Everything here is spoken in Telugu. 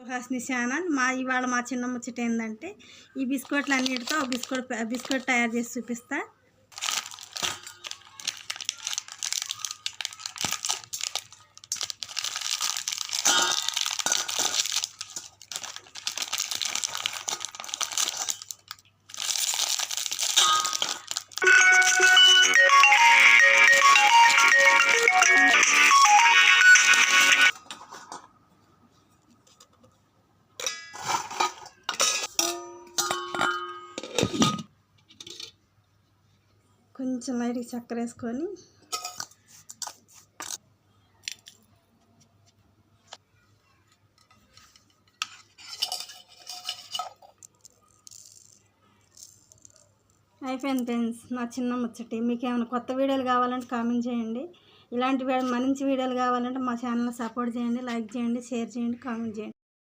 హాస్ని ఛానల్. ఇవాళ మా చిన్న ముచ్చట ఏంటంటే ఈ బిస్కెట్లు అన్నిటితో బిస్కెట్ తయారు చేసి చూపిస్తా. కొంచెం లైట్గా చక్కెర వేసుకొని అయిపోయింది ఫ్రెండ్స్ నా చిన్న ముచ్చటి. మీకు ఏమైనా కొత్త వీడియోలు కావాలంటే కామెంట్ చేయండి. ఇలాంటి మంచి వీడియోలు కావాలంటే మా ఛానల్ సపోర్ట్ చేయండి, లైక్ చేయండి, షేర్ చేయండి, కామెంట్ చేయండి.